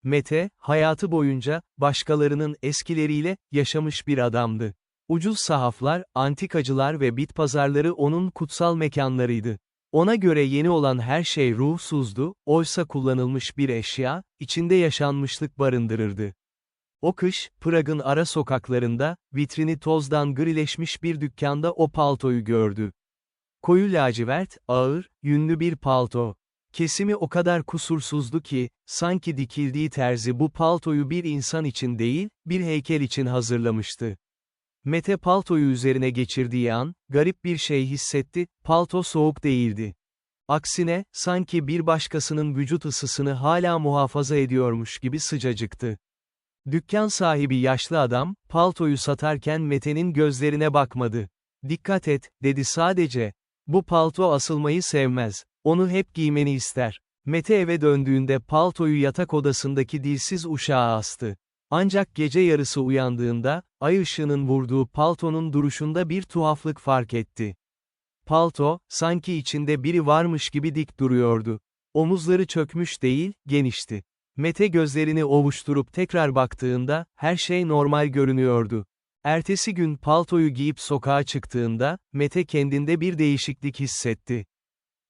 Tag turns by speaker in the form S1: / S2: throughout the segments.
S1: Mete, hayatı boyunca, başkalarının eskileriyle, yaşamış bir adamdı. Ucuz sahaflar, antikacılar ve bit pazarları onun kutsal mekanlarıydı. Ona göre yeni olan her şey ruhsuzdu, oysa kullanılmış bir eşya, içinde yaşanmışlık barındırırdı. O kış, Prag'ın ara sokaklarında, vitrini tozdan grileşmiş bir dükkanda o paltoyu gördü. Koyu lacivert, ağır, yünlü bir palto. Kesimi o kadar kusursuzdu ki, sanki dikildiği terzi bu paltoyu bir insan için değil, bir heykel için hazırlamıştı. Mete paltoyu üzerine geçirdiği an, garip bir şey hissetti, palto soğuk değildi. Aksine, sanki bir başkasının vücut ısısını hala muhafaza ediyormuş gibi sıcacıktı. Dükkan sahibi yaşlı adam, paltoyu satarken Mete'nin gözlerine bakmadı. "Dikkat et," dedi sadece. "Bu palto asılmayı sevmez. Onu hep giymeni ister." Mete eve döndüğünde paltoyu yatak odasındaki dilsiz uşağa astı. Ancak gece yarısı uyandığında, ay ışığının vurduğu paltonun duruşunda bir tuhaflık fark etti. Palto, sanki içinde biri varmış gibi dik duruyordu. Omuzları çökmüş değil, genişti. Mete gözlerini ovuşturup tekrar baktığında, her şey normal görünüyordu. Ertesi gün paltoyu giyip sokağa çıktığında, Mete kendinde bir değişiklik hissetti.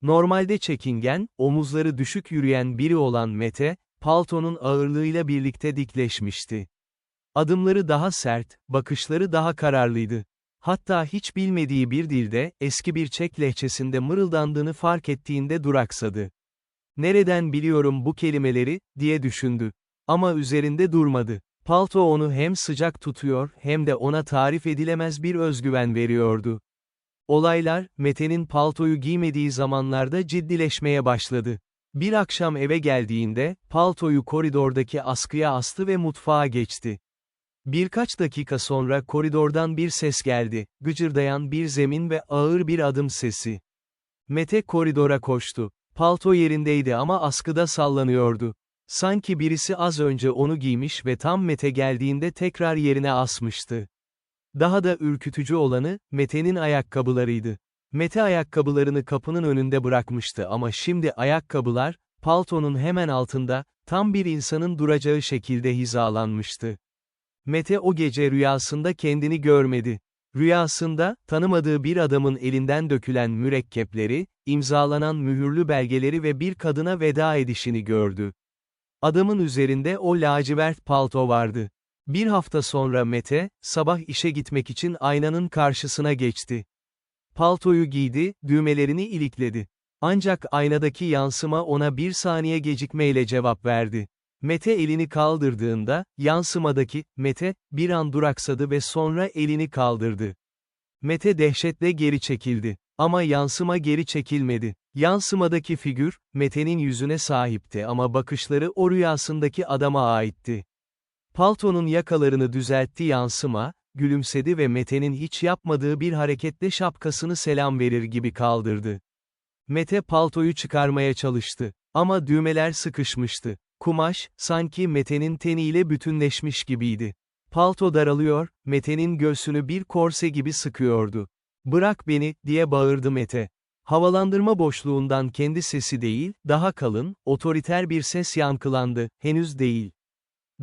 S1: Normalde çekingen, omuzları düşük yürüyen biri olan Mete, paltonun ağırlığıyla birlikte dikleşmişti. Adımları daha sert, bakışları daha kararlıydı. Hatta hiç bilmediği bir dilde, eski bir Çek lehçesinde mırıldandığını fark ettiğinde duraksadı. "Nereden biliyorum bu kelimeleri," diye düşündü. Ama üzerinde durmadı. Palto onu hem sıcak tutuyor hem de ona tarif edilemez bir özgüven veriyordu. Olaylar, Mete'nin paltoyu giymediği zamanlarda ciddileşmeye başladı. Bir akşam eve geldiğinde, paltoyu koridordaki askıya astı ve mutfağa geçti. Birkaç dakika sonra koridordan bir ses geldi, gıcırdayan bir zemin ve ağır bir adım sesi. Mete koridora koştu. Palto yerindeydi ama askıda sallanıyordu. Sanki birisi az önce onu giymiş ve tam Mete geldiğinde tekrar yerine asmıştı. Daha da ürkütücü olanı, Mete'nin ayakkabılarıydı. Mete ayakkabılarını kapının önünde bırakmıştı ama şimdi ayakkabılar, paltonun hemen altında, tam bir insanın duracağı şekilde hizalanmıştı. Mete o gece rüyasında kendini görmedi. Rüyasında, tanımadığı bir adamın elinden dökülen mürekkepleri, imzalanan mühürlü belgeleri ve bir kadına veda edişini gördü. Adamın üzerinde o lacivert palto vardı. Bir hafta sonra Mete, sabah işe gitmek için aynanın karşısına geçti. Paltoyu giydi, düğmelerini ilikledi. Ancak aynadaki yansıma ona bir saniye gecikmeyle cevap verdi. Mete elini kaldırdığında, yansımadaki, Mete, bir an duraksadı ve sonra elini kaldırdı. Mete dehşetle geri çekildi. Ama yansıma geri çekilmedi. Yansımadaki figür, Mete'nin yüzüne sahipti ama bakışları o rüyasındaki adama aitti. Paltonun yakalarını düzeltti yansıma, gülümsedi ve Mete'nin hiç yapmadığı bir hareketle şapkasını selam verir gibi kaldırdı. Mete paltoyu çıkarmaya çalıştı. Ama düğmeler sıkışmıştı. Kumaş, sanki Mete'nin teniyle bütünleşmiş gibiydi. Palto daralıyor, Mete'nin göğsünü bir korse gibi sıkıyordu. "Bırak beni," diye bağırdı Mete. Havalandırma boşluğundan kendi sesi değil, daha kalın, otoriter bir ses yankılandı, "Henüz değil.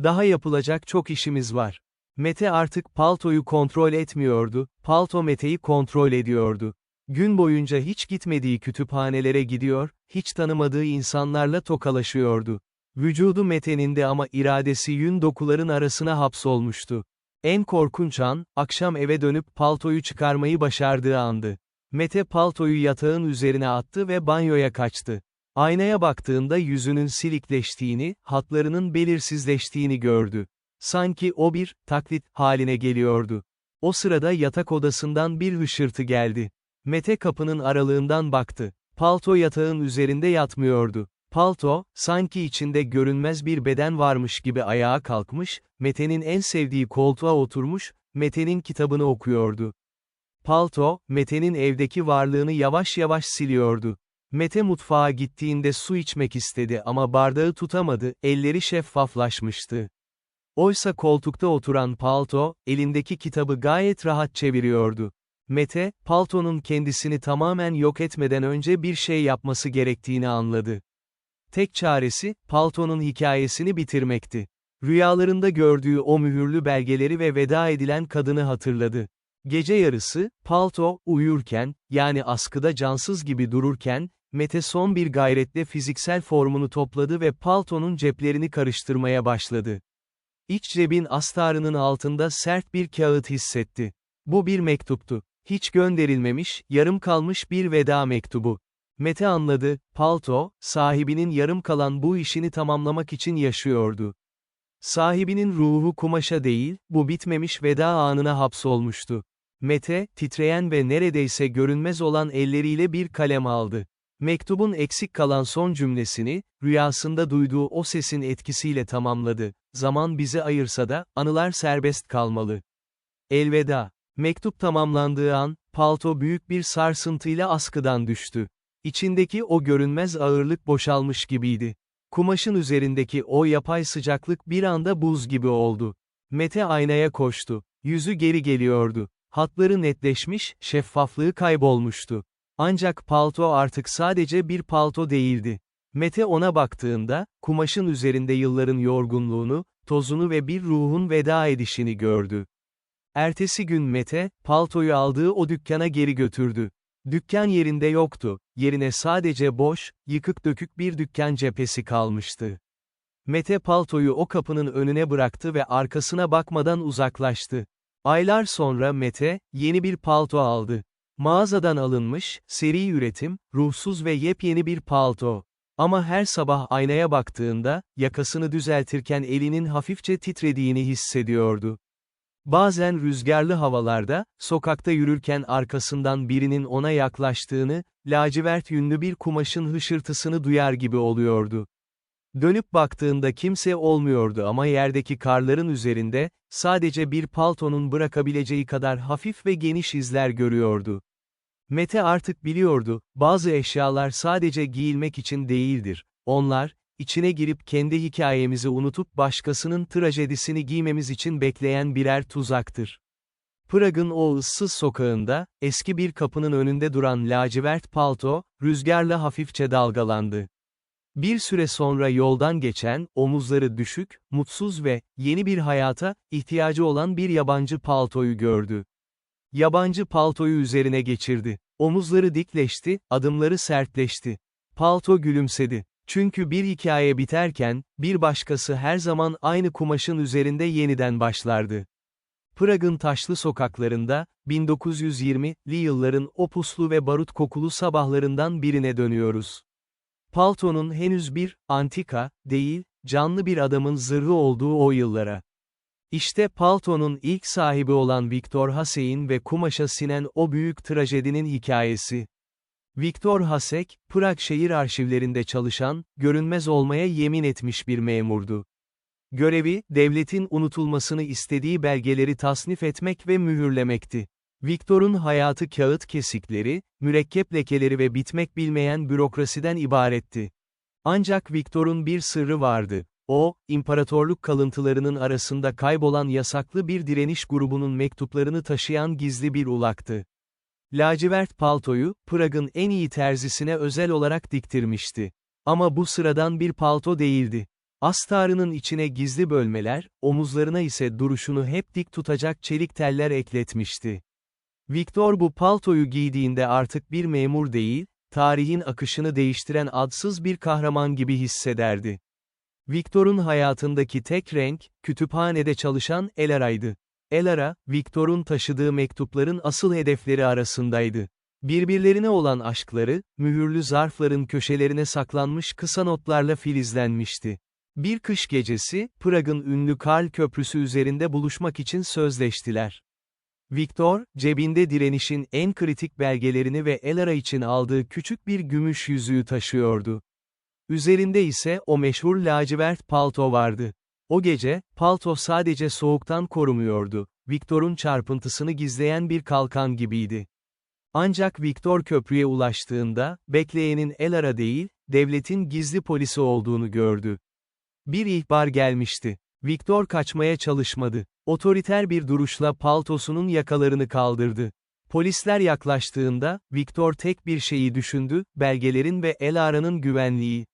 S1: Daha yapılacak çok işimiz var." Mete artık paltoyu kontrol etmiyordu, palto Mete'yi kontrol ediyordu. Gün boyunca hiç gitmediği kütüphanelere gidiyor, hiç tanımadığı insanlarla tokalaşıyordu. Vücudu Mete'nindi ama iradesi yün dokuların arasına hapsolmuştu. En korkunç an, akşam eve dönüp paltoyu çıkarmayı başardığı andı. Mete paltoyu yatağın üzerine attı ve banyoya kaçtı. Aynaya baktığında yüzünün silikleştiğini, hatlarının belirsizleştiğini gördü. Sanki o bir taklit haline geliyordu. O sırada yatak odasından bir hışırtı geldi. Mete kapının aralığından baktı. Palto yatağın üzerinde yatmıyordu. Palto, sanki içinde görünmez bir beden varmış gibi ayağa kalkmış, Mete'nin en sevdiği koltuğa oturmuş, Mete'nin kitabını okuyordu. Palto, Mete'nin evdeki varlığını yavaş yavaş siliyordu. Mete mutfağa gittiğinde su içmek istedi ama bardağı tutamadı, elleri şeffaflaşmıştı. Oysa koltukta oturan palto, elindeki kitabı gayet rahat çeviriyordu. Mete, paltonun kendisini tamamen yok etmeden önce bir şey yapması gerektiğini anladı. Tek çaresi, paltonun hikayesini bitirmekti. Rüyalarında gördüğü o mühürlü belgeleri ve veda edilen kadını hatırladı. Gece yarısı, palto, uyurken, yani askıda cansız gibi dururken, Mete son bir gayretle fiziksel formunu topladı ve paltonun ceplerini karıştırmaya başladı. İç cebin astarının altında sert bir kağıt hissetti. Bu bir mektuptu. Hiç gönderilmemiş, yarım kalmış bir veda mektubu. Mete anladı, palto, sahibinin yarım kalan bu işini tamamlamak için yaşıyordu. Sahibinin ruhu kumaşa değil, bu bitmemiş veda anına hapsolmuştu. Mete, titreyen ve neredeyse görünmez olan elleriyle bir kalem aldı. Mektubun eksik kalan son cümlesini, rüyasında duyduğu o sesin etkisiyle tamamladı. Zaman bizi ayırsa da, anılar serbest kalmalı. Elveda. Mektup tamamlandığı an, palto büyük bir sarsıntıyla askıdan düştü. İçindeki o görünmez ağırlık boşalmış gibiydi. Kumaşın üzerindeki o yapay sıcaklık bir anda buz gibi oldu. Mete aynaya koştu. Yüzü geri geliyordu. Hatları netleşmiş, şeffaflığı kaybolmuştu. Ancak palto artık sadece bir palto değildi. Mete ona baktığında, kumaşın üzerinde yılların yorgunluğunu, tozunu ve bir ruhun veda edişini gördü. Ertesi gün Mete, paltoyu aldığı o dükkana geri götürdü. Dükkan yerinde yoktu, yerine sadece boş, yıkık dökük bir dükkan cephesi kalmıştı. Mete paltoyu o kapının önüne bıraktı ve arkasına bakmadan uzaklaştı. Aylar sonra Mete, yeni bir palto aldı. Mağazadan alınmış, seri üretim, ruhsuz ve yepyeni bir palto. Ama her sabah aynaya baktığında, yakasını düzeltirken elinin hafifçe titrediğini hissediyordu. Bazen rüzgarlı havalarda, sokakta yürürken arkasından birinin ona yaklaştığını, lacivert yünlü bir kumaşın hışırtısını duyar gibi oluyordu. Dönüp baktığında kimse olmuyordu ama yerdeki karların üzerinde, sadece bir paltonun bırakabileceği kadar hafif ve geniş izler görüyordu. Mete artık biliyordu, bazı eşyalar sadece giyilmek için değildir. Onlar, içine girip kendi hikayemizi unutup başkasının trajedisini giymemiz için bekleyen birer tuzaktır. Prag'ın o ıssız sokağında, eski bir kapının önünde duran lacivert palto, rüzgarla hafifçe dalgalandı. Bir süre sonra yoldan geçen, omuzları düşük, mutsuz ve, yeni bir hayata, ihtiyacı olan bir yabancı paltoyu gördü. Yabancı paltoyu üzerine geçirdi. Omuzları dikleşti, adımları sertleşti. Palto gülümsedi. Çünkü bir hikaye biterken, bir başkası her zaman aynı kumaşın üzerinde yeniden başlardı. Prag'ın taşlı sokaklarında, 1920'li yılların o puslu ve barut kokulu sabahlarından birine dönüyoruz. Paltonun henüz bir, antika, değil, canlı bir adamın zırhı olduğu o yıllara. İşte paltonun ilk sahibi olan Viktor Hasek'in ve kumaşa sinen o büyük trajedinin hikayesi. Viktor Hasek, Prag şehir arşivlerinde çalışan, görünmez olmaya yemin etmiş bir memurdu. Görevi, devletin unutulmasını istediği belgeleri tasnif etmek ve mühürlemekti. Viktor'un hayatı kağıt kesikleri, mürekkep lekeleri ve bitmek bilmeyen bürokrasiden ibaretti. Ancak Viktor'un bir sırrı vardı. O, imparatorluk kalıntılarının arasında kaybolan yasaklı bir direniş grubunun mektuplarını taşıyan gizli bir ulaktı. Lacivert paltoyu, Prag'ın en iyi terzisine özel olarak diktirmişti. Ama bu sıradan bir palto değildi. Astarının içine gizli bölmeler, omuzlarına ise duruşunu hep dik tutacak çelik teller ekletmişti. Viktor bu paltoyu giydiğinde artık bir memur değil, tarihin akışını değiştiren adsız bir kahraman gibi hissederdi. Viktor'un hayatındaki tek renk, kütüphanede çalışan Elara'ydı. Elara, Viktor'un taşıdığı mektupların asıl hedefleri arasındaydı. Birbirlerine olan aşkları, mühürlü zarfların köşelerine saklanmış kısa notlarla filizlenmişti. Bir kış gecesi, Prag'ın ünlü Karl Köprüsü üzerinde buluşmak için sözleştiler. Viktor, cebinde direnişin en kritik belgelerini ve Elara için aldığı küçük bir gümüş yüzüğü taşıyordu. Üzerinde ise o meşhur lacivert palto vardı. O gece, palto sadece soğuktan korumuyordu, Viktor'un çarpıntısını gizleyen bir kalkan gibiydi. Ancak Viktor köprüye ulaştığında, bekleyenin Elara değil, devletin gizli polisi olduğunu gördü. Bir ihbar gelmişti. Viktor kaçmaya çalışmadı. Otoriter bir duruşla paltosunun yakalarını kaldırdı. Polisler yaklaştığında, Viktor tek bir şeyi düşündü, belgelerin ve Elara'nın güvenliği.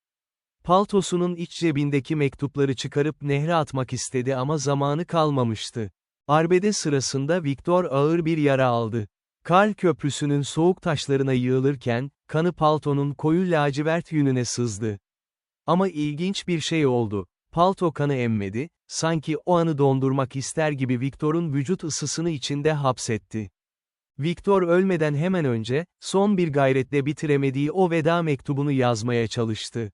S1: Paltosunun iç cebindeki mektupları çıkarıp nehre atmak istedi ama zamanı kalmamıştı. Arbede sırasında Viktor ağır bir yara aldı. Karl Köprüsü'nün soğuk taşlarına yığılırken, kanı paltonun koyu lacivert yününe sızdı. Ama ilginç bir şey oldu. Palto kanı emmedi, sanki o anı dondurmak ister gibi Viktor'un vücut ısısını içinde hapsetti. Viktor ölmeden hemen önce, son bir gayretle bitiremediği o veda mektubunu yazmaya çalıştı.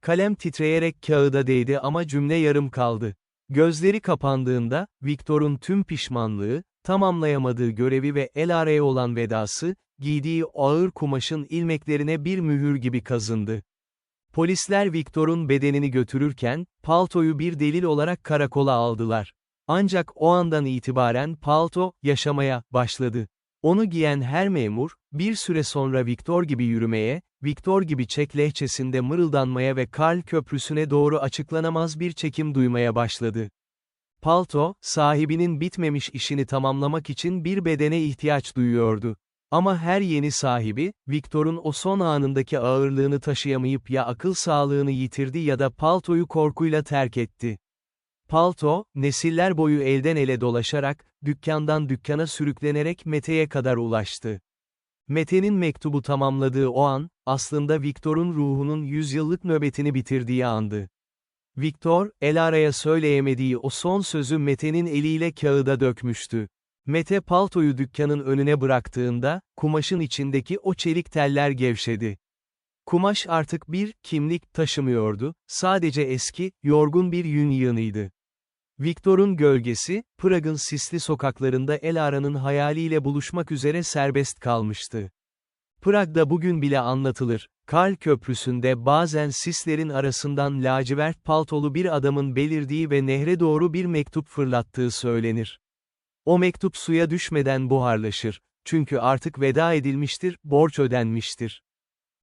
S1: Kalem titreyerek kağıda değdi ama cümle yarım kaldı. Gözleri kapandığında, Viktor'un tüm pişmanlığı, tamamlayamadığı görevi ve Elara'ya olan vedası, giydiği ağır kumaşın ilmeklerine bir mühür gibi kazındı. Polisler Viktor'un bedenini götürürken, paltoyu bir delil olarak karakola aldılar. Ancak o andan itibaren palto, yaşamaya başladı. Onu giyen her memur, bir süre sonra Viktor gibi yürümeye, Viktor gibi Çek lehçesinde mırıldanmaya ve Karl Köprüsü'ne doğru açıklanamaz bir çekim duymaya başladı. Palto, sahibinin bitmemiş işini tamamlamak için bir bedene ihtiyaç duyuyordu. Ama her yeni sahibi, Viktor'un o son anındaki ağırlığını taşıyamayıp ya akıl sağlığını yitirdi ya da paltoyu korkuyla terk etti. Palto, nesiller boyu elden ele dolaşarak, dükkandan dükkana sürüklenerek Mete'ye kadar ulaştı. Mete'nin mektubu tamamladığı o an, aslında Viktor'un ruhunun 100 yıllık nöbetini bitirdiği andı. Viktor, Elara'ya söyleyemediği o son sözü Mete'nin eliyle kağıda dökmüştü. Mete paltoyu dükkanın önüne bıraktığında, kumaşın içindeki o çelik teller gevşedi. Kumaş artık bir kimlik taşımıyordu, sadece eski, yorgun bir yün yığınıydı. Viktor'un gölgesi, Prag'ın sisli sokaklarında Elara'nın hayaliyle buluşmak üzere serbest kalmıştı. Prag'da bugün bile anlatılır, Karl Köprüsü'nde bazen sislerin arasından lacivert paltolu bir adamın belirdiği ve nehre doğru bir mektup fırlattığı söylenir. O mektup suya düşmeden buharlaşır, çünkü artık veda edilmiştir, borç ödenmiştir.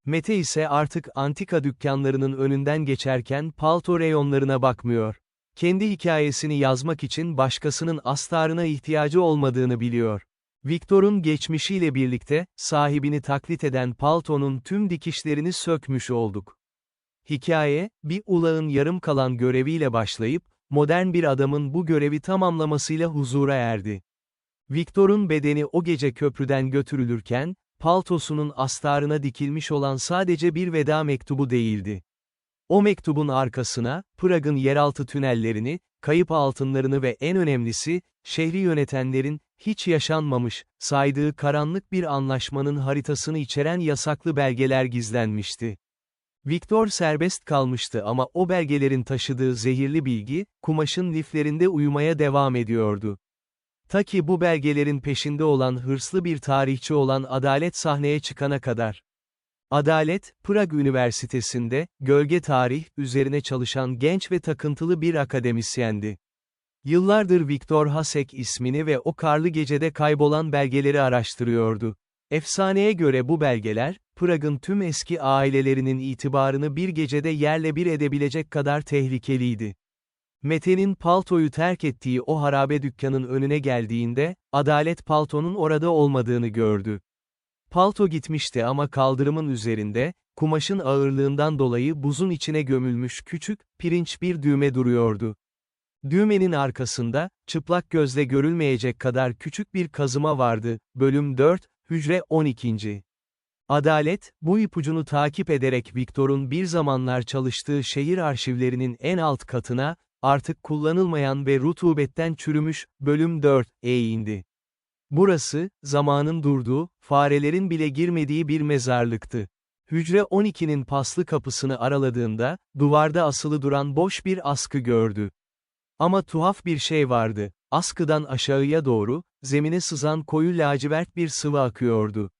S1: Mete ise artık antika dükkanlarının önünden geçerken palto reyonlarına bakmıyor. Kendi hikayesini yazmak için başkasının astarına ihtiyacı olmadığını biliyor. Viktor'un geçmişiyle birlikte, sahibini taklit eden paltonun tüm dikişlerini sökmüş olduk. Hikaye, bir ulağın yarım kalan göreviyle başlayıp, modern bir adamın bu görevi tamamlamasıyla huzura erdi. Viktor'un bedeni o gece köprüden götürülürken, paltosunun astarına dikilmiş olan sadece bir veda mektubu değildi. O mektubun arkasına, Prag'ın yeraltı tünellerini, kayıp altınlarını ve en önemlisi, şehri yönetenlerin, hiç yaşanmamış, saydığı karanlık bir anlaşmanın haritasını içeren yasaklı belgeler gizlenmişti. Viktor serbest kalmıştı ama o belgelerin taşıdığı zehirli bilgi, kumaşın liflerinde uyumaya devam ediyordu. Ta ki bu belgelerin peşinde olan hırslı bir tarihçi olan Adalet sahneye çıkana kadar. Adalet, Prag Üniversitesi'nde, gölge tarih üzerine çalışan genç ve takıntılı bir akademisyendi. Yıllardır Viktor Hasek ismini ve o karlı gecede kaybolan belgeleri araştırıyordu. Efsaneye göre bu belgeler, Prag'ın tüm eski ailelerinin itibarını bir gecede yerle bir edebilecek kadar tehlikeliydi. Mete'nin paltoyu terk ettiği o harabe dükkanın önüne geldiğinde, Adalet paltonun orada olmadığını gördü. Palto gitmişti ama kaldırımın üzerinde, kumaşın ağırlığından dolayı buzun içine gömülmüş küçük, pirinç bir düğme duruyordu. Düğmenin arkasında, çıplak gözle görülmeyecek kadar küçük bir kazıma vardı. Bölüm 4, Hücre 12. Adalet, bu ipucunu takip ederek Viktor'un bir zamanlar çalıştığı şehir arşivlerinin en alt katına, artık kullanılmayan ve rutubetten çürümüş, Bölüm 4'e indi. Burası, zamanın durduğu, farelerin bile girmediği bir mezarlıktı. Hücre 12'nin paslı kapısını araladığında, duvarda asılı duran boş bir askı gördü. Ama tuhaf bir şey vardı, askıdan aşağıya doğru, zemine sızan koyu lacivert bir sıvı akıyordu.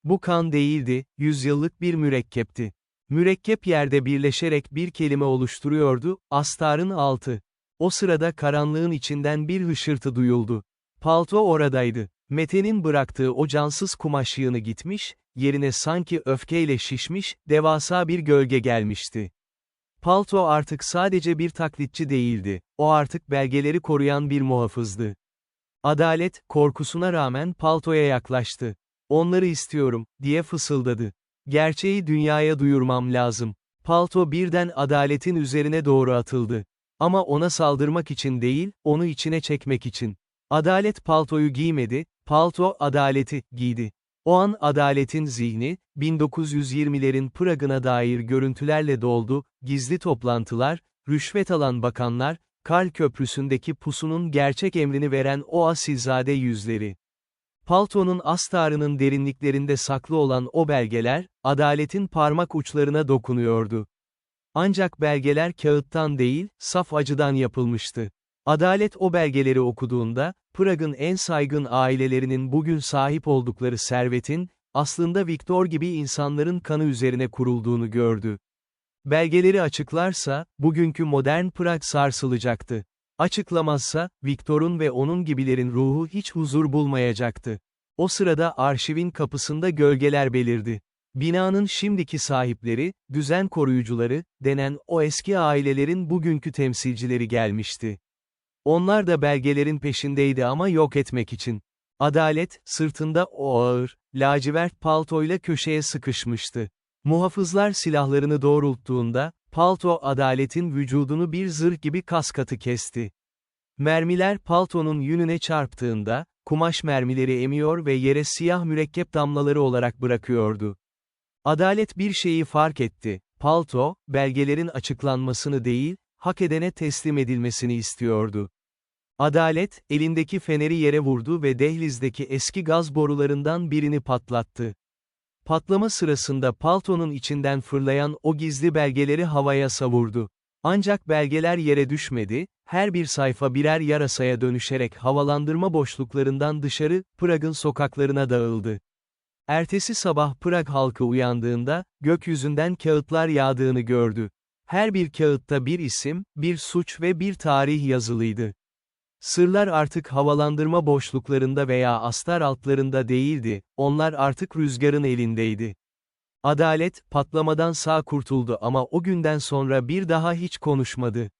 S1: Bu kan değildi, yüzyıllık bir mürekkepti. Mürekkep yerde birleşerek bir kelime oluşturuyordu, astarın altı. O sırada karanlığın içinden bir hışırtı duyuldu. Palto oradaydı. Mete'nin bıraktığı o cansız kumaş yığını gitmiş, yerine sanki öfkeyle şişmiş, devasa bir gölge gelmişti. Palto artık sadece bir taklitçi değildi, o artık belgeleri koruyan bir muhafızdı. Adalet, korkusuna rağmen paltoya yaklaştı. "Onları istiyorum," diye fısıldadı. "Gerçeği dünyaya duyurmam lazım." Palto birden Adalet'in üzerine doğru atıldı. Ama ona saldırmak için değil, onu içine çekmek için. Adalet paltoyu giymedi, palto Adalet'i giydi. O an Adalet'in zihni, 1920'lerin Prag'ına dair görüntülerle doldu, gizli toplantılar, rüşvet alan bakanlar, Karl Köprüsü'ndeki pusunun gerçek emrini veren o asilzade yüzleri. Paltonun astarının derinliklerinde saklı olan o belgeler, Adalet'in parmak uçlarına dokunuyordu. Ancak belgeler kağıttan değil, saf acıdan yapılmıştı. Adalet o belgeleri okuduğunda, Prag'ın en saygın ailelerinin bugün sahip oldukları servetin, aslında Viktor gibi insanların kanı üzerine kurulduğunu gördü. Belgeleri açıklarsa, bugünkü modern Prag sarsılacaktı. Açıklamazsa, Viktor'un ve onun gibilerin ruhu hiç huzur bulmayacaktı. O sırada arşivin kapısında gölgeler belirdi. Binanın şimdiki sahipleri, düzen koruyucuları, denen o eski ailelerin bugünkü temsilcileri gelmişti. Onlar da belgelerin peşindeydi ama yok etmek için. Adalet, sırtında o ağır, lacivert paltoyla köşeye sıkışmıştı. Muhafızlar silahlarını doğrulttuğunda, palto Adalet'in vücudunu bir zırh gibi kaskatı kesti. Mermiler paltonun yününe çarptığında, kumaş mermileri emiyor ve yere siyah mürekkep damlaları olarak bırakıyordu. Adalet bir şeyi fark etti, palto, belgelerin açıklanmasını değil, hak edene teslim edilmesini istiyordu. Adalet, elindeki feneri yere vurdu ve dehlizdeki eski gaz borularından birini patlattı. Patlama sırasında paltonun içinden fırlayan o gizli belgeleri havaya savurdu. Ancak belgeler yere düşmedi, her bir sayfa birer yarasaya dönüşerek havalandırma boşluklarından dışarı, Prag'ın sokaklarına dağıldı. Ertesi sabah Prag halkı uyandığında, gökyüzünden kağıtlar yağdığını gördü. Her bir kağıtta bir isim, bir suç ve bir tarih yazılıydı. Sırlar artık havalandırma boşluklarında veya astar altlarında değildi, onlar artık rüzgarın elindeydi. Adalet, patlamadan sağ kurtuldu ama o günden sonra bir daha hiç konuşmadı.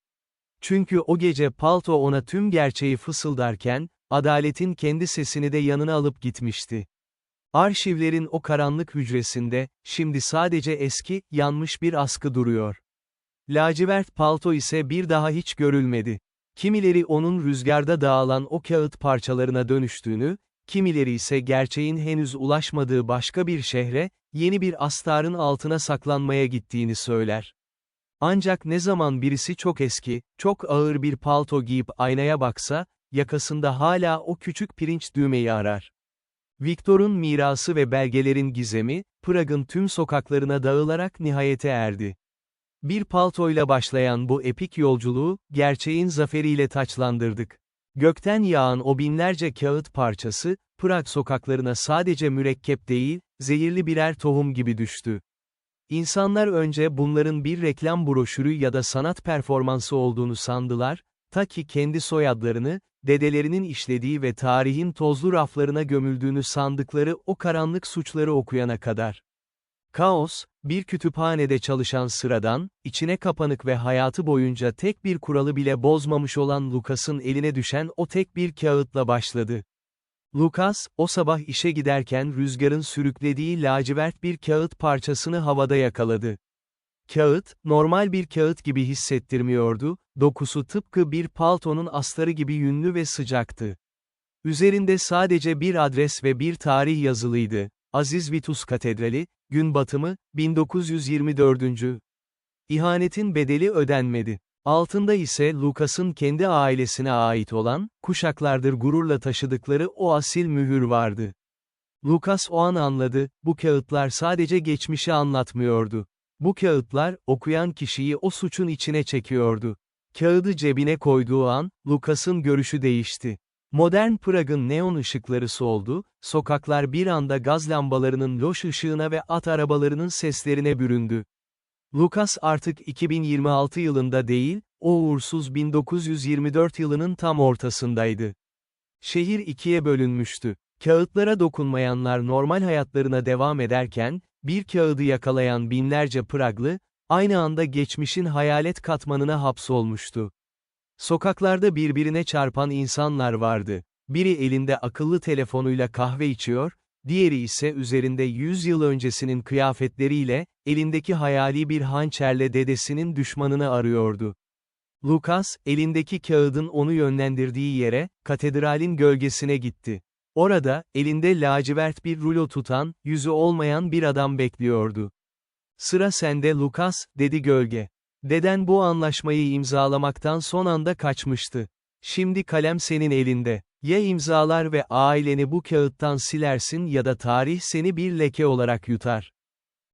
S1: Çünkü o gece palto ona tüm gerçeği fısıldarken, Adalet'in kendi sesini de yanına alıp gitmişti. Arşivlerin o karanlık hücresinde, şimdi sadece eski, yanmış bir askı duruyor. Lacivert palto ise bir daha hiç görülmedi. Kimileri onun rüzgarda dağılan o kağıt parçalarına dönüştüğünü, kimileri ise gerçeğin henüz ulaşmadığı başka bir şehre, yeni bir astarın altına saklanmaya gittiğini söyler. Ancak ne zaman birisi çok eski, çok ağır bir palto giyip aynaya baksa, yakasında hala o küçük pirinç düğmeyi arar. Viktor'un mirası ve belgelerin gizemi, Prag'ın tüm sokaklarına dağılarak nihayete erdi. Bir paltoyla başlayan bu epik yolculuğu, gerçeğin zaferiyle taçlandırdık. Gökten yağan o binlerce kağıt parçası, Prag sokaklarına sadece mürekkep değil, zehirli birer tohum gibi düştü. İnsanlar önce bunların bir reklam broşürü ya da sanat performansı olduğunu sandılar, ta ki kendi soyadlarını, dedelerinin işlediği ve tarihin tozlu raflarına gömüldüğünü sandıkları o karanlık suçları okuyana kadar. Kaos, bir kütüphanede çalışan sıradan, içine kapanık ve hayatı boyunca tek bir kuralı bile bozmamış olan Lucas'ın eline düşen o tek bir kağıtla başladı. Lucas, o sabah işe giderken rüzgarın sürüklediği lacivert bir kağıt parçasını havada yakaladı. Kağıt, normal bir kağıt gibi hissettirmiyordu, dokusu tıpkı bir paltonun astarı gibi yünlü ve sıcaktı. Üzerinde sadece bir adres ve bir tarih yazılıydı. Aziz Vitus Katedrali, gün batımı, 1924. İhanetin bedeli ödenmedi. Altında ise Lucas'ın kendi ailesine ait olan, kuşaklardır gururla taşıdıkları o asil mühür vardı. Lucas o an anladı, bu kağıtlar sadece geçmişi anlatmıyordu. Bu kağıtlar, okuyan kişiyi o suçun içine çekiyordu. Kağıdı cebine koyduğu an, Lucas'ın görüşü değişti. Modern Prag'ın neon ışıkları soldu, sokaklar bir anda gaz lambalarının loş ışığına ve at arabalarının seslerine büründü. Lucas artık 2026 yılında değil, o uğursuz 1924 yılının tam ortasındaydı. Şehir ikiye bölünmüştü. Kağıtlara dokunmayanlar normal hayatlarına devam ederken, bir kağıdı yakalayan binlerce Praglı, aynı anda geçmişin hayalet katmanına hapsolmuştu. Sokaklarda birbirine çarpan insanlar vardı. Biri elinde akıllı telefonuyla kahve içiyor, Diğeri ise üzerinde 100 yıl öncesinin kıyafetleriyle, elindeki hayali bir hançerle dedesinin düşmanını arıyordu. Lucas, elindeki kağıdın onu yönlendirdiği yere, katedralin gölgesine gitti. Orada, elinde lacivert bir rulo tutan, yüzü olmayan bir adam bekliyordu. "Sıra sende Lucas," dedi gölge. Deden bu anlaşmayı imzalamaktan son anda kaçmıştı. Şimdi kalem senin elinde. Ya imzalar ve aileni bu kağıttan silersin ya da tarih seni bir leke olarak yutar.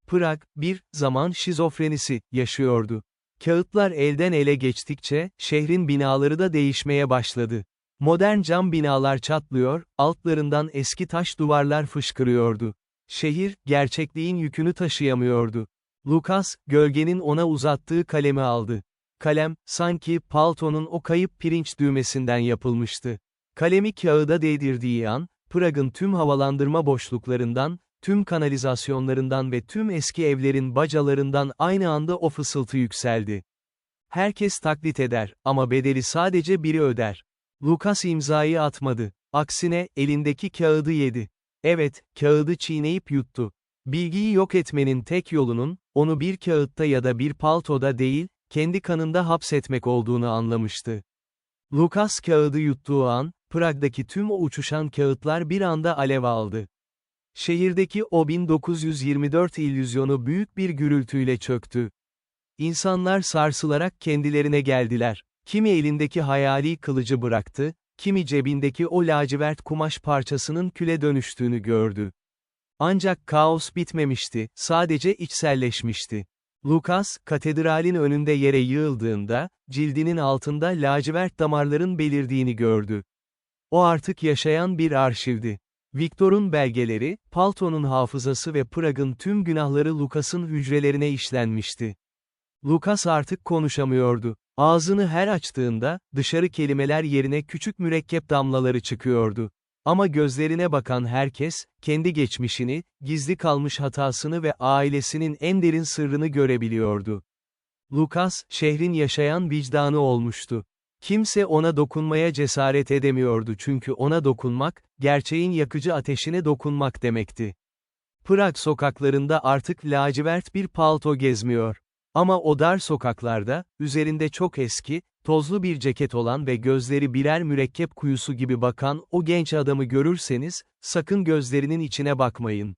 S1: Prag, bir zaman şizofrenisi yaşıyordu. Kağıtlar elden ele geçtikçe, şehrin binaları da değişmeye başladı. Modern cam binalar çatlıyor, altlarından eski taş duvarlar fışkırıyordu. Şehir, gerçekliğin yükünü taşıyamıyordu. Lucas, gölgenin ona uzattığı kalemi aldı. Kalem, sanki paltonun o kayıp pirinç düğmesinden yapılmıştı. Kalemi kağıda değdirdiği an, Prag'ın tüm havalandırma boşluklarından, tüm kanalizasyonlarından ve tüm eski evlerin bacalarından aynı anda o fısıltı yükseldi. Herkes taklit eder, ama bedeli sadece biri öder. Lucas imzayı atmadı. Aksine, elindeki kağıdı yedi. Evet, kağıdı çiğneyip yuttu. Bilgiyi yok etmenin tek yolunun, onu bir kağıtta ya da bir paltoda değil, kendi kanında hapsetmek olduğunu anlamıştı. Lucas kağıdı yuttuğu an, Prag'daki tüm o uçuşan kağıtlar bir anda alev aldı. Şehirdeki o 1924 illüzyonu büyük bir gürültüyle çöktü. İnsanlar sarsılarak kendilerine geldiler. Kimi elindeki hayali kılıcı bıraktı, kimi cebindeki o lacivert kumaş parçasının küle dönüştüğünü gördü. Ancak kaos bitmemişti, sadece içselleşmişti. Lucas, katedralin önünde yere yığıldığında, cildinin altında lacivert damarların belirdiğini gördü. O artık yaşayan bir arşivdi. Victor'un belgeleri, paltonun hafızası ve Prag'ın tüm günahları Lucas'ın hücrelerine işlenmişti. Lucas artık konuşamıyordu. Ağzını her açtığında, dışarı kelimeler yerine küçük mürekkep damlaları çıkıyordu. Ama gözlerine bakan herkes, kendi geçmişini, gizli kalmış hatasını ve ailesinin en derin sırrını görebiliyordu. Lucas, şehrin yaşayan vicdanı olmuştu. Kimse ona dokunmaya cesaret edemiyordu çünkü ona dokunmak, gerçeğin yakıcı ateşine dokunmak demekti. Prag sokaklarında artık lacivert bir palto gezmiyor. Ama o dar sokaklarda, üzerinde çok eski, tozlu bir ceket olan ve gözleri birer mürekkep kuyusu gibi bakan o genç adamı görürseniz, sakın gözlerinin içine bakmayın.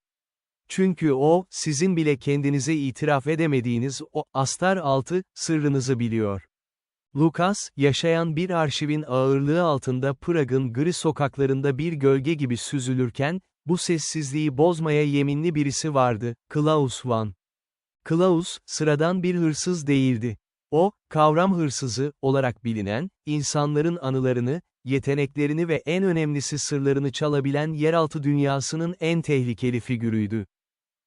S1: Çünkü o, sizin bile kendinize itiraf edemediğiniz o astar altı sırrınızı biliyor. Lucas, yaşayan bir arşivin ağırlığı altında Prag'ın gri sokaklarında bir gölge gibi süzülürken, bu sessizliği bozmaya yeminli birisi vardı, Klaus Van. Klaus, sıradan bir hırsız değildi. O, kavram hırsızı olarak bilinen, insanların anılarını, yeteneklerini ve en önemlisi sırlarını çalabilen yeraltı dünyasının en tehlikeli figürüydü.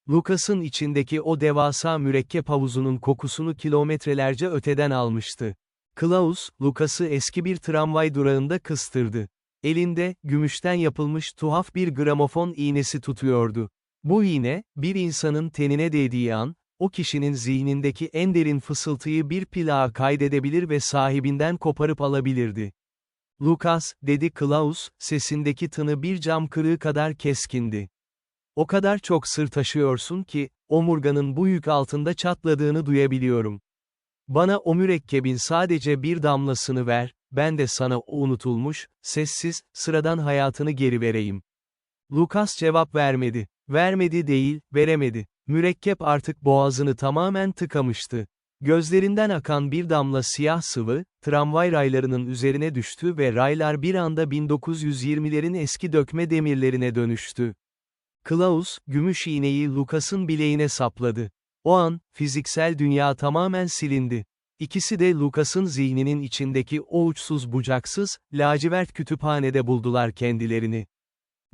S1: Lucas'ın içindeki o devasa mürekkep havuzunun kokusunu kilometrelerce öteden almıştı. Klaus, Lucas'ı eski bir tramvay durağında kıstırdı. Elinde, gümüşten yapılmış tuhaf bir gramofon iğnesi tutuyordu. Bu iğne, bir insanın tenine değdiği an, o kişinin zihnindeki en derin fısıltıyı bir plağa kaydedebilir ve sahibinden koparıp alabilirdi. Lucas, dedi Klaus, sesindeki tını bir cam kırığı kadar keskindi. O kadar çok sır taşıyorsun ki, omurganın bu yük altında çatladığını duyabiliyorum. Bana o mürekkebin sadece bir damlasını ver, ben de sana o unutulmuş, sessiz, sıradan hayatını geri vereyim. Lucas cevap vermedi. Vermedi değil, veremedi. Mürekkep artık boğazını tamamen tıkamıştı. Gözlerinden akan bir damla siyah sıvı, tramvay raylarının üzerine düştü ve raylar bir anda 1920'lerin eski dökme demirlerine dönüştü. Klaus, gümüş iğneyi Lucas'ın bileğine sapladı. O an, fiziksel dünya tamamen silindi. İkisi de Lucas'ın zihninin içindeki o uçsuz bucaksız, lacivert kütüphanede buldular kendilerini.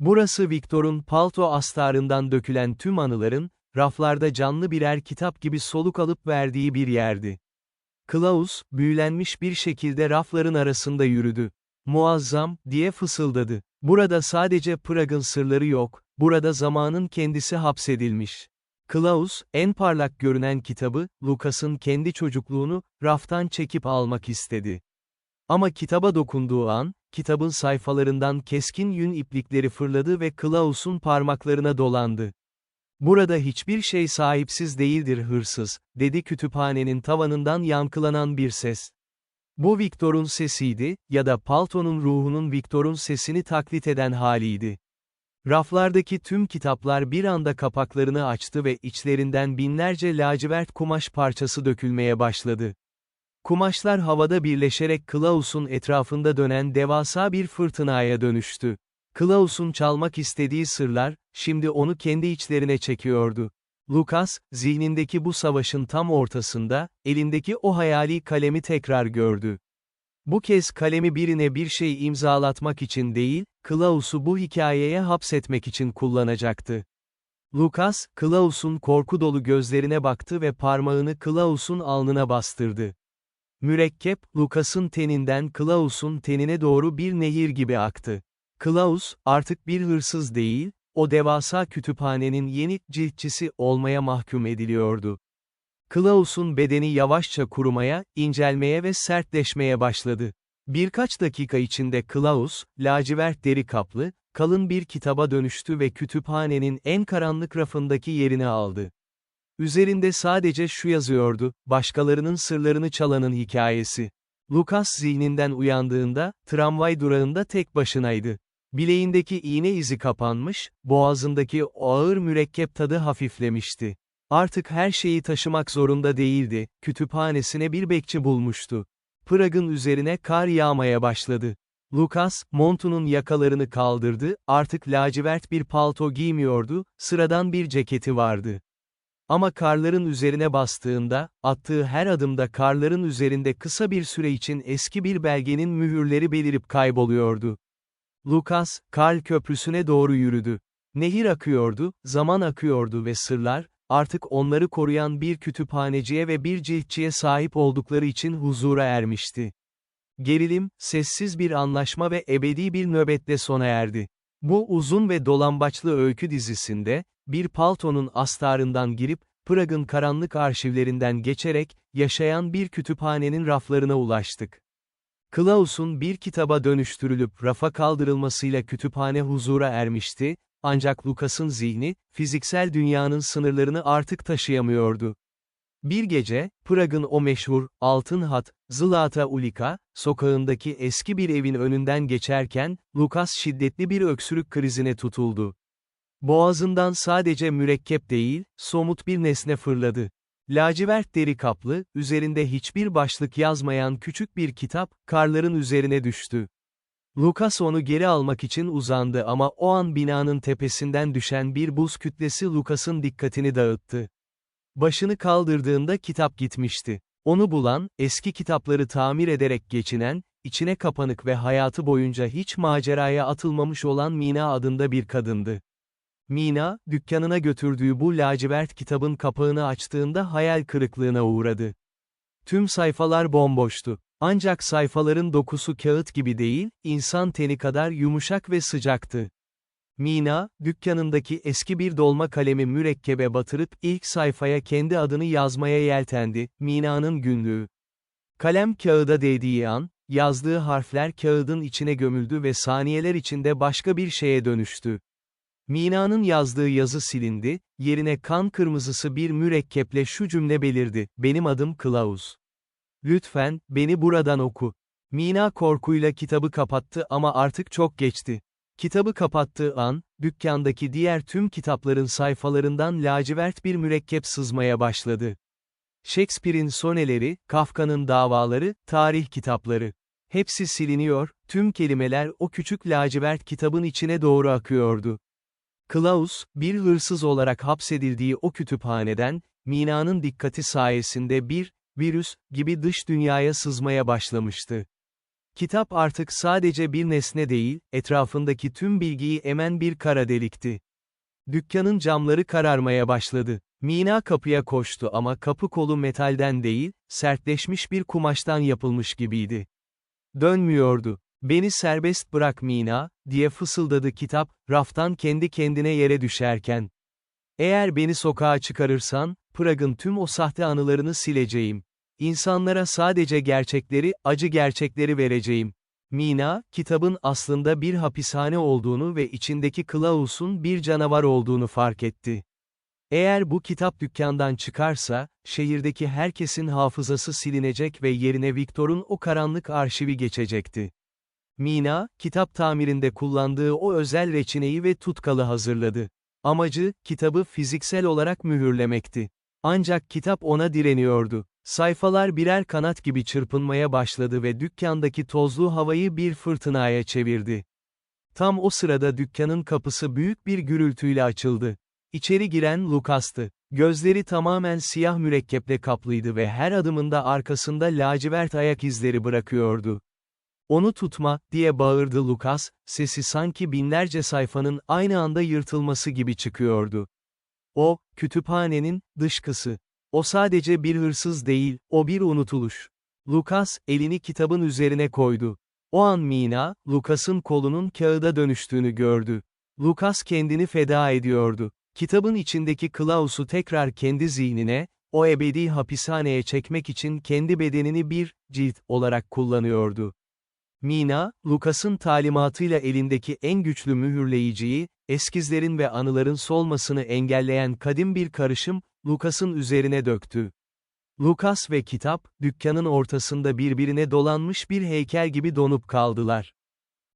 S1: Burası Victor'un palto astarından dökülen tüm anıların, raflarda canlı birer kitap gibi soluk alıp verdiği bir yerdi. Klaus, büyülenmiş bir şekilde rafların arasında yürüdü. "Muazzam," diye fısıldadı. "Burada sadece Prag'ın sırları yok, burada zamanın kendisi hapsedilmiş." Klaus, en parlak görünen kitabı, Lucas'ın kendi çocukluğunu, raftan çekip almak istedi. Ama kitaba dokunduğu an, kitabın sayfalarından keskin yün iplikleri fırladı ve Klaus'un parmaklarına dolandı. "Burada hiçbir şey sahipsiz değildir hırsız," dedi kütüphanenin tavanından yankılanan bir ses. Bu Victor'un sesiydi, ya da paltonun ruhunun Victor'un sesini taklit eden haliydi. Raflardaki tüm kitaplar bir anda kapaklarını açtı ve içlerinden binlerce lacivert kumaş parçası dökülmeye başladı. Kumaşlar havada birleşerek Klaus'un etrafında dönen devasa bir fırtınaya dönüştü. Klaus'un çalmak istediği sırlar, şimdi onu kendi içlerine çekiyordu. Lucas, zihnindeki bu savaşın tam ortasında, elindeki o hayali kalemi tekrar gördü. Bu kez kalemi birine bir şey imzalatmak için değil, Klaus'u bu hikayeye hapsetmek için kullanacaktı. Lucas, Klaus'un korku dolu gözlerine baktı ve parmağını Klaus'un alnına bastırdı. Mürekkep, Lucas'ın teninden Klaus'un tenine doğru bir nehir gibi aktı. Klaus, artık bir hırsız değil, o devasa kütüphanenin yeni ciltçisi olmaya mahkum ediliyordu. Klaus'un bedeni yavaşça kurumaya, incelmeye ve sertleşmeye başladı. Birkaç dakika içinde Klaus, lacivert deri kaplı, kalın bir kitaba dönüştü ve kütüphanenin en karanlık rafındaki yerini aldı. Üzerinde sadece şu yazıyordu: "Başkalarının sırlarını çalanın hikayesi." Lucas zihninden uyandığında, tramvay durağında tek başınaydı. Bileğindeki iğne izi kapanmış, boğazındaki o ağır mürekkep tadı hafiflemişti. Artık her şeyi taşımak zorunda değildi, kütüphanesine bir bekçi bulmuştu. Prag'ın üzerine kar yağmaya başladı. Lucas, montunun yakalarını kaldırdı, artık lacivert bir palto giymiyordu, sıradan bir ceketi vardı. Ama karların üzerine bastığında, attığı her adımda karların üzerinde kısa bir süre için eski bir belgenin mühürleri belirip kayboluyordu. Lucas, Karl Köprüsü'ne doğru yürüdü. Nehir akıyordu, zaman akıyordu ve sırlar, artık onları koruyan bir kütüphaneciye ve bir ciltçiye sahip oldukları için huzura ermişti. Gerilim, sessiz bir anlaşma ve ebedi bir nöbetle sona erdi. Bu uzun ve dolambaçlı öykü dizisinde, bir paltonun astarından girip, Prag'ın karanlık arşivlerinden geçerek, yaşayan bir kütüphanenin raflarına ulaştık. Klaus'un bir kitaba dönüştürülüp rafa kaldırılmasıyla kütüphane huzura ermişti, ancak Lucas'ın zihni, fiziksel dünyanın sınırlarını artık taşıyamıyordu. Bir gece, Prag'ın o meşhur, Altın Hat, Zlata Ulica, sokağındaki eski bir evin önünden geçerken, Lucas şiddetli bir öksürük krizine tutuldu. Boğazından sadece mürekkep değil, somut bir nesne fırladı. Lacivert deri kaplı, üzerinde hiçbir başlık yazmayan küçük bir kitap, karların üzerine düştü. Lucas onu geri almak için uzandı ama o an binanın tepesinden düşen bir buz kütlesi Lucas'ın dikkatini dağıttı. Başını kaldırdığında kitap gitmişti. Onu bulan, eski kitapları tamir ederek geçinen, içine kapanık ve hayatı boyunca hiç maceraya atılmamış olan Mina adında bir kadındı. Mina, dükkanına götürdüğü bu lacivert kitabın kapağını açtığında hayal kırıklığına uğradı. Tüm sayfalar bomboştu. Ancak sayfaların dokusu kağıt gibi değil, insan teni kadar yumuşak ve sıcaktı. Mina, dükkanındaki eski bir dolma kalemi mürekkebe batırıp ilk sayfaya kendi adını yazmaya yeltendi, Mina'nın günlüğü. Kalem kağıda değdiği an, yazdığı harfler kağıdın içine gömüldü ve saniyeler içinde başka bir şeye dönüştü. Mina'nın yazdığı yazı silindi, yerine kan kırmızısı bir mürekkeple şu cümle belirdi: "Benim adım Klaus. Lütfen, beni buradan oku." Mina korkuyla kitabı kapattı ama artık çok geçti. Kitabı kapattığı an, dükkandaki diğer tüm kitapların sayfalarından lacivert bir mürekkep sızmaya başladı. Shakespeare'in soneleri, Kafka'nın davaları, tarih kitapları. Hepsi siliniyor, tüm kelimeler o küçük lacivert kitabın içine doğru akıyordu. Klaus, bir hırsız olarak hapsedildiği o kütüphaneden, Mina'nın dikkati sayesinde bir virüs gibi dış dünyaya sızmaya başlamıştı. Kitap artık sadece bir nesne değil, etrafındaki tüm bilgiyi emen bir kara delikti. Dükkanın camları kararmaya başladı. Mina kapıya koştu ama kapı kolu metalden değil, sertleşmiş bir kumaştan yapılmış gibiydi. Dönmüyordu. "Beni serbest bırak Mina," diye fısıldadı kitap, raftan kendi kendine yere düşerken. "Eğer beni sokağa çıkarırsan, Prag'ın tüm o sahte anılarını sileceğim. İnsanlara sadece gerçekleri, acı gerçekleri vereceğim." Mina, kitabın aslında bir hapishane olduğunu ve içindeki Klaus'un bir canavar olduğunu fark etti. Eğer bu kitap dükkandan çıkarsa, şehirdeki herkesin hafızası silinecek ve yerine Victor'un o karanlık arşivi geçecekti. Mina, kitap tamirinde kullandığı o özel reçineyi ve tutkalı hazırladı. Amacı, kitabı fiziksel olarak mühürlemekti. Ancak kitap ona direniyordu. Sayfalar birer kanat gibi çırpınmaya başladı ve dükkandaki tozlu havayı bir fırtınaya çevirdi. Tam o sırada dükkanın kapısı büyük bir gürültüyle açıldı. İçeri giren Lucas'tı. Gözleri tamamen siyah mürekkeple kaplıydı ve her adımında arkasında lacivert ayak izleri bırakıyordu. "Onu tutma," diye bağırdı Lucas, sesi sanki binlerce sayfanın aynı anda yırtılması gibi çıkıyordu. "O, kütüphanenin dışkısı. O sadece bir hırsız değil, o bir unutuluş." Lucas, elini kitabın üzerine koydu. O an Mina, Lucas'ın kolunun kağıda dönüştüğünü gördü. Lucas kendini feda ediyordu. Kitabın içindeki Klaus'u tekrar kendi zihnine, o ebedi hapishaneye çekmek için kendi bedenini bir cilt olarak kullanıyordu. Mina, Lucas'ın talimatıyla elindeki en güçlü mühürleyiciyi, eskizlerin ve anıların solmasını engelleyen kadim bir karışım, Lucas'ın üzerine döktü. Lucas ve kitap, dükkanın ortasında birbirine dolanmış bir heykel gibi donup kaldılar.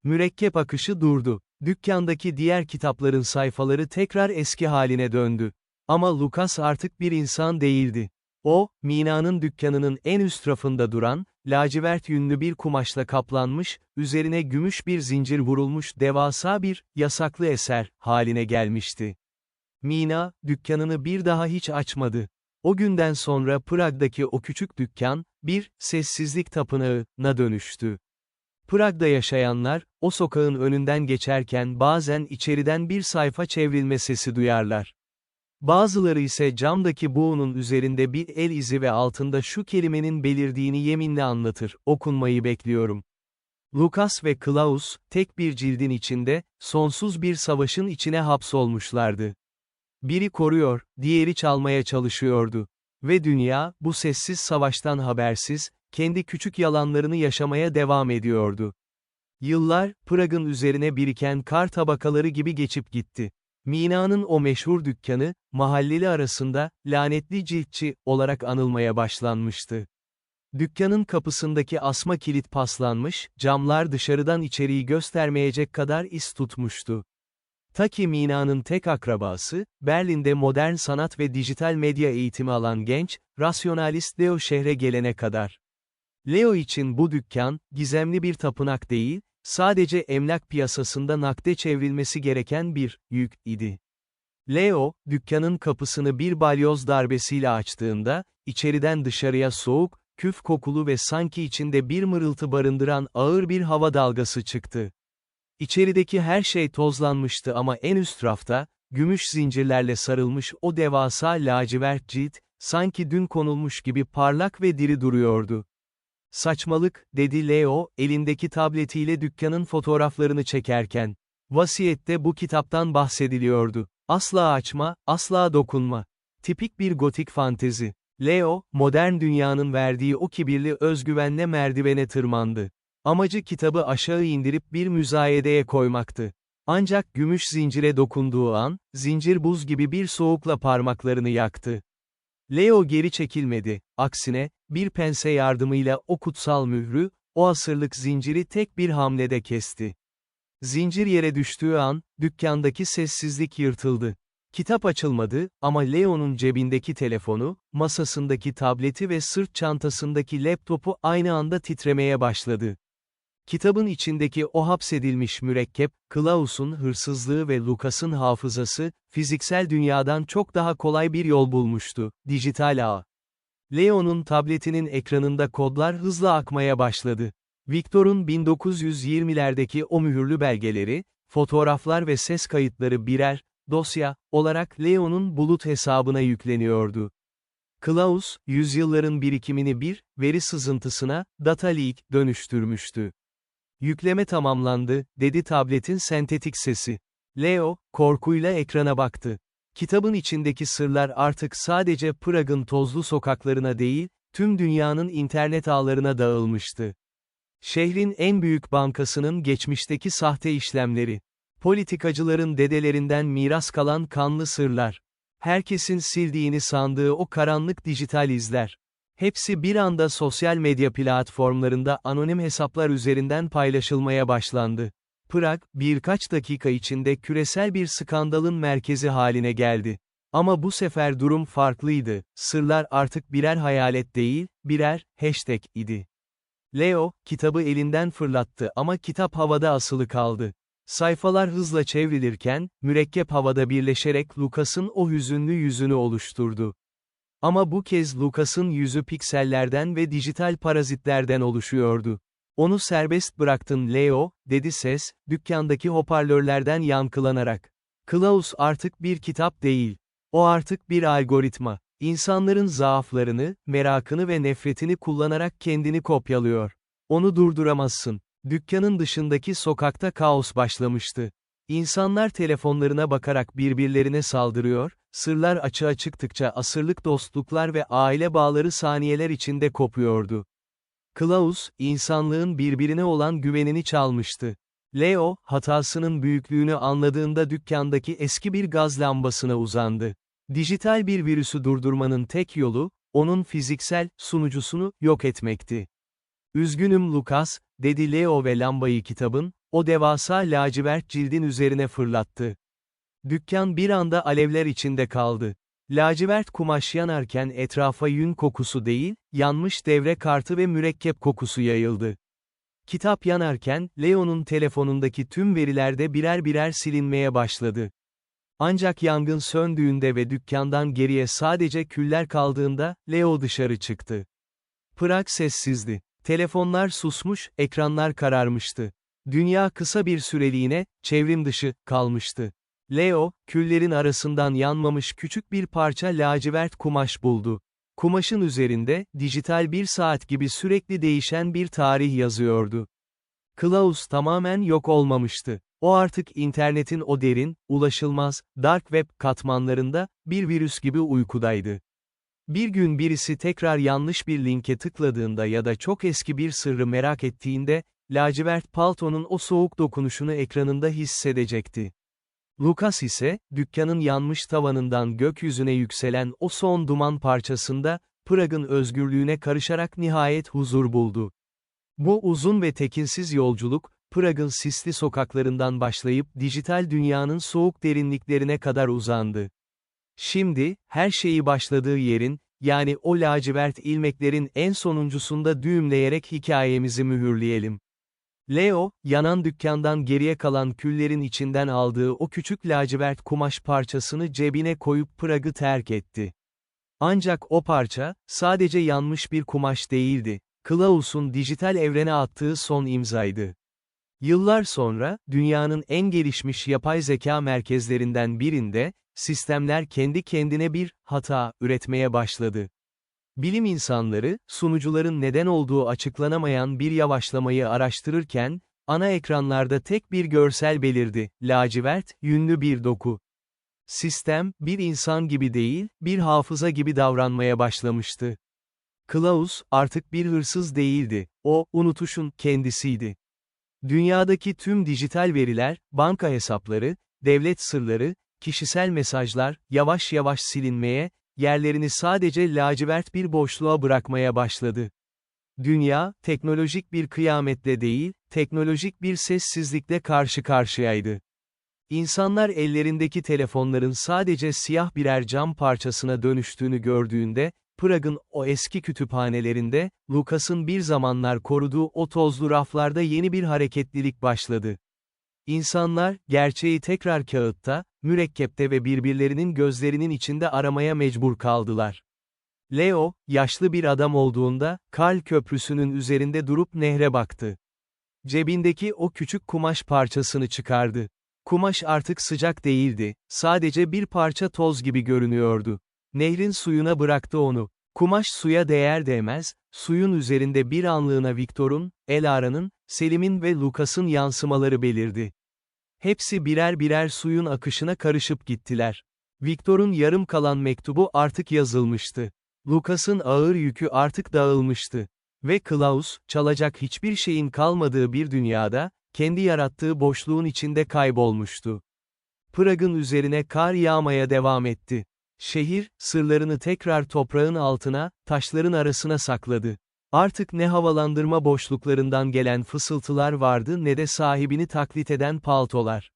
S1: Mürekkep akışı durdu. Dükkandaki diğer kitapların sayfaları tekrar eski haline döndü. Ama Lucas artık bir insan değildi. O, Mina'nın dükkanının en üst rafında duran, lacivert yünlü bir kumaşla kaplanmış, üzerine gümüş bir zincir vurulmuş devasa bir, yasaklı eser, haline gelmişti. Mina, dükkanını bir daha hiç açmadı. O günden sonra Prag'daki o küçük dükkan, bir, sessizlik tapınağına dönüştü. Prag'da yaşayanlar, o sokağın önünden geçerken bazen içeriden bir sayfa çevrilme sesi duyarlar. Bazıları ise camdaki buğunun üzerinde bir el izi ve altında şu kelimenin belirdiğini yeminle anlatır, okunmayı bekliyorum. Lucas ve Klaus, tek bir cildin içinde, sonsuz bir savaşın içine hapsolmuşlardı. Biri koruyor, diğeri çalmaya çalışıyordu. Ve dünya, bu sessiz savaştan habersiz, kendi küçük yalanlarını yaşamaya devam ediyordu. Yıllar, Prag'ın üzerine biriken kar tabakaları gibi geçip gitti. Mina'nın o meşhur dükkanı, mahalleli arasında, lanetli ciltçi, olarak anılmaya başlanmıştı. Dükkanın kapısındaki asma kilit paslanmış, camlar dışarıdan içeriği göstermeyecek kadar is tutmuştu. Ta ki Mina'nın tek akrabası, Berlin'de modern sanat ve dijital medya eğitimi alan genç, rasyonalist Leo şehre gelene kadar. Leo için bu dükkan, gizemli bir tapınak değil, sadece emlak piyasasında nakde çevrilmesi gereken bir yük idi. Leo, dükkanın kapısını bir balyoz darbesiyle açtığında, içeriden dışarıya soğuk, küf kokulu ve sanki içinde bir mırıltı barındıran ağır bir hava dalgası çıktı. İçerideki her şey tozlanmıştı ama en üst rafta, gümüş zincirlerle sarılmış o devasa lacivert cilt, sanki dün konulmuş gibi parlak ve diri duruyordu. "Saçmalık," dedi Leo, elindeki tabletiyle dükkanın fotoğraflarını çekerken. Vasiyette bu kitaptan bahsediliyordu. "Asla açma, asla dokunma." Tipik bir gotik fantezi. Leo, modern dünyanın verdiği o kibirli özgüvenle merdivene tırmandı. Amacı kitabı aşağı indirip bir müzayedeye koymaktı. Ancak gümüş zincire dokunduğu an, zincir buz gibi bir soğukla parmaklarını yaktı. Leo geri çekilmedi, aksine, bir pense yardımıyla o kutsal mührü, o asırlık zinciri tek bir hamlede kesti. Zincir yere düştüğü an, dükkandaki sessizlik yırtıldı. Kitap açılmadı, ama Leo'nun cebindeki telefonu, masasındaki tableti ve sırt çantasındaki laptopu aynı anda titremeye başladı. Kitabın içindeki o hapsedilmiş mürekkep, Klaus'un hırsızlığı ve Lucas'ın hafızası, fiziksel dünyadan çok daha kolay bir yol bulmuştu, dijital ağ. Leo'nun tabletinin ekranında kodlar hızla akmaya başladı. Victor'un 1920'lerdeki o mühürlü belgeleri, fotoğraflar ve ses kayıtları birer, dosya, olarak Leo'nun bulut hesabına yükleniyordu. Klaus, yüzyılların birikimini bir, veri sızıntısına, data leak, dönüştürmüştü. "Yükleme tamamlandı," dedi tabletin sentetik sesi. Leo, korkuyla ekrana baktı. Kitabın içindeki sırlar artık sadece Prag'ın tozlu sokaklarına değil, tüm dünyanın internet ağlarına dağılmıştı. Şehrin en büyük bankasının geçmişteki sahte işlemleri. Politikacıların dedelerinden miras kalan kanlı sırlar. Herkesin sildiğini sandığı o karanlık dijital izler. Hepsi bir anda sosyal medya platformlarında anonim hesaplar üzerinden paylaşılmaya başlandı. Prag, birkaç dakika içinde küresel bir skandalın merkezi haline geldi. Ama bu sefer durum farklıydı. Sırlar artık birer hayalet değil, birer hashtag idi. Leo, kitabı elinden fırlattı ama kitap havada asılı kaldı. Sayfalar hızla çevrilirken, mürekkep havada birleşerek Lucas'ın o hüzünlü yüzünü oluşturdu. Ama bu kez Lucas'ın yüzü piksellerden ve dijital parazitlerden oluşuyordu. "Onu serbest bıraktın Leo," dedi ses, dükkandaki hoparlörlerden yankılanarak. "Klaus artık bir kitap değil. O artık bir algoritma. İnsanların zaaflarını, merakını ve nefretini kullanarak kendini kopyalıyor. Onu durduramazsın." Dükkanın dışındaki sokakta kaos başlamıştı. İnsanlar telefonlarına bakarak birbirlerine saldırıyor, sırlar açığa çıktıkça asırlık dostluklar ve aile bağları saniyeler içinde kopuyordu. Klaus, insanlığın birbirine olan güvenini çalmıştı. Leo, hatasının büyüklüğünü anladığında dükkandaki eski bir gaz lambasına uzandı. Dijital bir virüsü durdurmanın tek yolu, onun fiziksel sunucusunu yok etmekti. "Üzgünüm Lucas," dedi Leo ve lambayı kitabın, o devasa lacivert cildin üzerine fırlattı. Dükkan bir anda alevler içinde kaldı. Lacivert kumaş yanarken etrafa yün kokusu değil, yanmış devre kartı ve mürekkep kokusu yayıldı. Kitap yanarken, Leo'nun telefonundaki tüm veriler de birer birer silinmeye başladı. Ancak yangın söndüğünde ve dükkandan geriye sadece küller kaldığında, Leo dışarı çıktı. Prag sessizdi. Telefonlar susmuş, ekranlar kararmıştı. Dünya kısa bir süreliğine, çevrim dışı, kalmıştı. Leo, küllerin arasından yanmamış küçük bir parça lacivert kumaş buldu. Kumaşın üzerinde, dijital bir saat gibi sürekli değişen bir tarih yazıyordu. Klaus tamamen yok olmamıştı. O artık internetin o derin, ulaşılmaz, dark web katmanlarında, bir virüs gibi uykudaydı. Bir gün birisi tekrar yanlış bir linke tıkladığında ya da çok eski bir sırrı merak ettiğinde, lacivert paltonun o soğuk dokunuşunu ekranında hissedecekti. Lucas ise, dükkanın yanmış tavanından gökyüzüne yükselen o son duman parçasında, Prag'ın özgürlüğüne karışarak nihayet huzur buldu. Bu uzun ve tekinsiz yolculuk, Prag'ın sisli sokaklarından başlayıp dijital dünyanın soğuk derinliklerine kadar uzandı. Şimdi, her şeyi başladığı yerin, yani o lacivert ilmeklerin en sonuncusunda düğümleyerek hikayemizi mühürleyelim. Leo, yanan dükkandan geriye kalan küllerin içinden aldığı o küçük lacivert kumaş parçasını cebine koyup Prag'ı terk etti. Ancak o parça, sadece yanmış bir kumaş değildi. Klaus'un dijital evrene attığı son imzaydı. Yıllar sonra, dünyanın en gelişmiş yapay zeka merkezlerinden birinde, sistemler kendi kendine bir hata üretmeye başladı. Bilim insanları, sunucuların neden olduğu açıklanamayan bir yavaşlamayı araştırırken, ana ekranlarda tek bir görsel belirdi: lacivert, yünlü bir doku. Sistem, bir insan gibi değil, bir hafıza gibi davranmaya başlamıştı. Klaus, artık bir hırsız değildi, o, unutuşun kendisiydi. Dünyadaki tüm dijital veriler, banka hesapları, devlet sırları, kişisel mesajlar, yavaş yavaş silinmeye, yerlerini sadece lacivert bir boşluğa bırakmaya başladı. Dünya, teknolojik bir kıyametle değil, teknolojik bir sessizlikle karşı karşıyaydı. İnsanlar ellerindeki telefonların sadece siyah birer cam parçasına dönüştüğünü gördüğünde, Prag'ın o eski kütüphanelerinde, Lucas'ın bir zamanlar koruduğu o tozlu raflarda yeni bir hareketlilik başladı. İnsanlar, gerçeği tekrar kağıtta, mürekkepte ve birbirlerinin gözlerinin içinde aramaya mecbur kaldılar. Leo, yaşlı bir adam olduğunda, Karl Köprüsü'nün üzerinde durup nehre baktı. Cebindeki o küçük kumaş parçasını çıkardı. Kumaş artık sıcak değildi, sadece bir parça toz gibi görünüyordu. Nehrin suyuna bıraktı onu. Kumaş suya değer değmez, suyun üzerinde bir anlığına Victor'un, Elara'nın, Selim'in ve Lucas'ın yansımaları belirdi. Hepsi birer birer suyun akışına karışıp gittiler. Victor'un yarım kalan mektubu artık yazılmıştı. Lucas'ın ağır yükü artık dağılmıştı. Ve Klaus, çalacak hiçbir şeyin kalmadığı bir dünyada, kendi yarattığı boşluğun içinde kaybolmuştu. Prag'ın üzerine kar yağmaya devam etti. Şehir, sırlarını tekrar toprağın altına, taşların arasına sakladı. Artık ne havalandırma boşluklarından gelen fısıltılar vardı ne de sahibini taklit eden paltolar.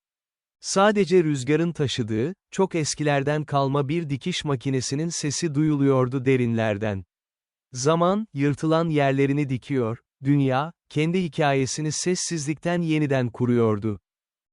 S1: Sadece rüzgarın taşıdığı, çok eskilerden kalma bir dikiş makinesinin sesi duyuluyordu derinlerden. Zaman, yırtılan yerlerini dikiyor, dünya, kendi hikayesini sessizlikten yeniden kuruyordu.